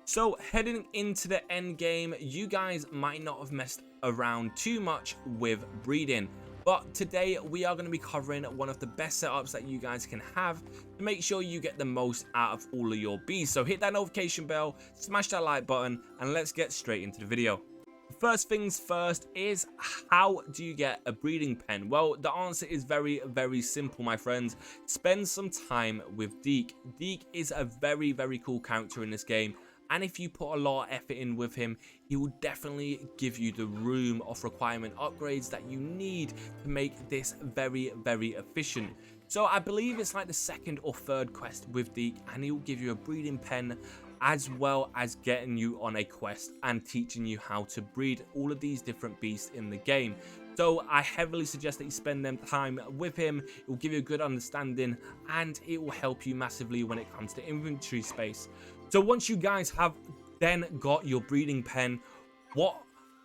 So heading into the end game, you guys might not have messed around too much with breeding, but today we are going to be covering one of the best setups that you guys can have to make sure you get the most out of all of your bees. So hit that notification bell, smash that like button, and let's get straight into the video. First things first is, how do you get a breeding pen? Well, the answer is very simple, my friends. Spend some time with Deke. Deke is a very cool character in this game, and if you put a lot of effort in with him, he will definitely give you the room of requirement upgrades that you need to make this very efficient. So I believe it's like the second or third quest with Deke, and he'll give you a breeding pen, as well as getting you on a quest and teaching you how to breed all of these different beasts in the game. So I heavily suggest that you spend them time with him. It will give you a good understanding, and it will help you massively when it comes to inventory space. So once you guys have then got your breeding pen, what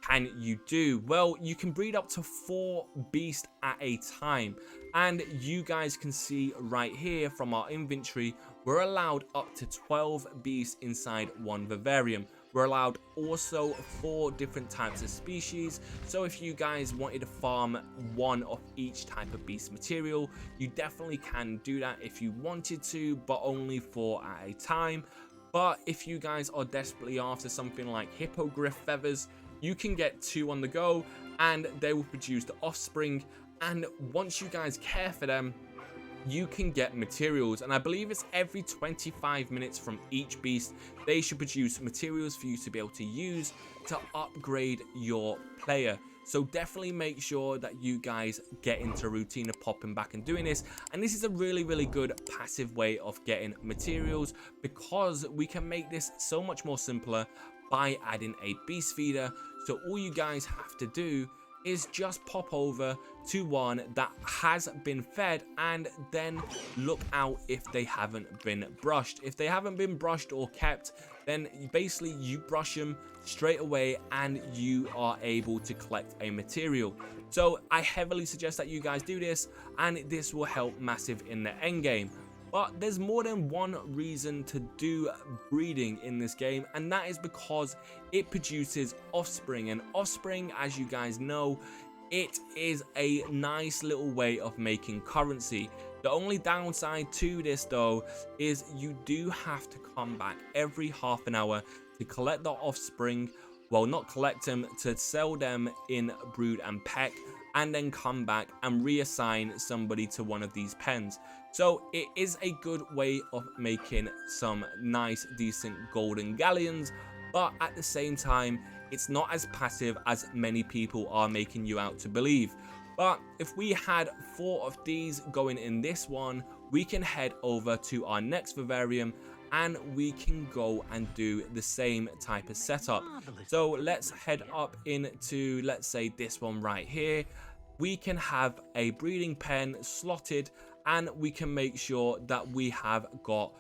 can you do? Well, you can breed up to 4 beasts at a time, and you guys can see right here from our inventory, we're allowed up to 12 beasts inside one vivarium. We're allowed also 4 different types of species, so if you guys wanted to farm one of each type of beast material, you definitely can do that if you wanted to, but only 4 at a time. But if you guys are desperately after something like hippogriff feathers, you can get 2 on the go, and they will produce the offspring. And once you guys care for them, you can get materials, and I believe it's every 25 minutes from each beast they should produce materials for you to be able to use to upgrade your player. So definitely make sure that you guys get into a routine of popping back and doing this. And this is a really good passive way of getting materials, because we can make this so much more simpler by adding a beast feeder. So all you guys have to do is just pop over to one that has been fed, and then look out if they haven't been brushed. If they haven't been brushed or kept, then basically you brush them straight away and you are able to collect a material. So I heavily suggest that you guys do this, and this will help massive in the end game. But there's more than one reason to do breeding in this game, and that is because it produces offspring. And offspring, as you guys know, it is a nice little way of making currency. The only downside to this though is you do have to come back every half an hour to collect the offspring. Well, not collect them, to sell them in brood and peck, and then come back and reassign somebody to one of these pens. So it is a good way of making some nice decent golden galleons, but at the same time it's not as passive as many people are making you out to believe. But if we had 4 of these going in this one, we can head over to our next vivarium and we can go and do the same type of setup. So let's head up into, let's say, this one right here. We can have a breeding pen slotted, and we can make sure that we have got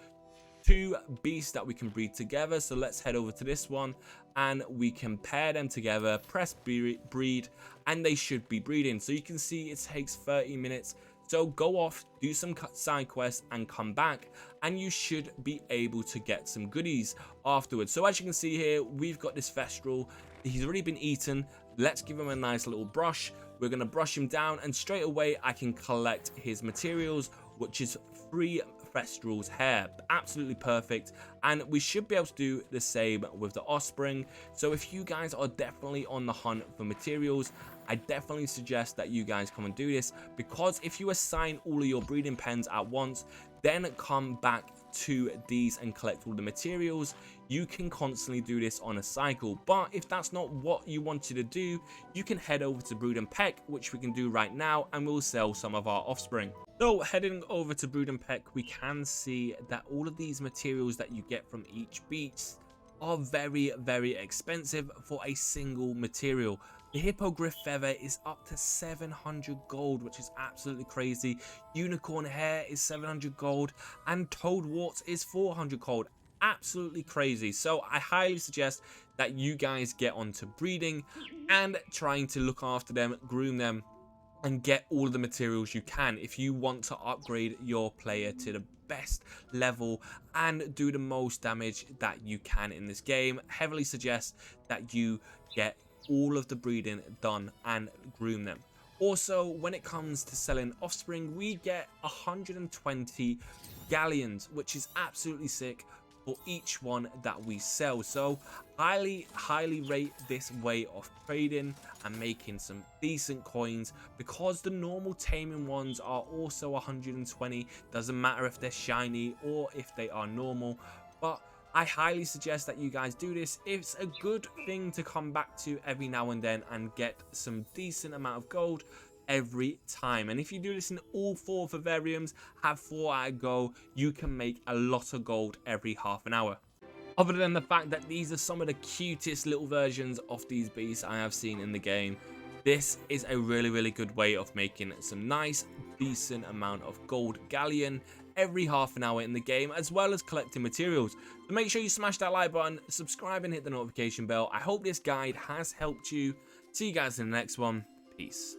2 beasts that we can breed together. So let's head over to this one, and we can pair them together, press breed, and they should be breeding. So you can see it takes 30 minutes. So go off, do some side quests, and come back, and you should be able to get some goodies afterwards. So as you can see here, we've got this Thestral. He's already been eaten. Let's give him a nice little brush. We're going to brush him down, and straight away I can collect his materials, which is 3 Thestral's hair. Absolutely perfect. And we should be able to do the same with the offspring. So if you guys are definitely on the hunt for materials, I definitely suggest that you guys come and do this, because if you assign all of your breeding pens at once, then come back to these and collect all the materials, you can constantly do this on a cycle. But if that's not what you wanted to do, you can head over to brood and peck, which we can do right now, and we'll sell some of our offspring. So heading over to brood and peck, we can see that all of these materials that you get from each beast are very expensive for a single material. The hippogriff feather is up to 700 gold, which is absolutely crazy. Unicorn hair is 700 gold, and toad warts is 400 gold. Absolutely crazy. So I highly suggest that you guys get onto breeding and trying to look after them, groom them, and get all of the materials you can if you want to upgrade your player to the best level and do the most damage that you can in this game. Heavily suggest that you get all of the breeding done and groom them. Also, when it comes to selling offspring, we get 120 galleons, which is absolutely sick for each one that we sell. So highly rate this way of trading and making some decent coins, because the normal taming ones are also 120. Doesn't matter if they're shiny or if they are normal, but I highly suggest that you guys do this. It's a good thing to come back to every now and then and get some decent amount of gold every time. And if you do this in all 4 vivariums, have 4 at a go, you can make a lot of gold every half an hour. Other than the fact that these are some of the cutest little versions of these beasts I have seen in the game, this is a really good way of making some nice decent amount of gold galleon every half an hour in the game, as well as collecting materials. So make sure you smash that like button, subscribe and hit the notification bell. I hope this guide has helped you. See you guys in the next one. Peace.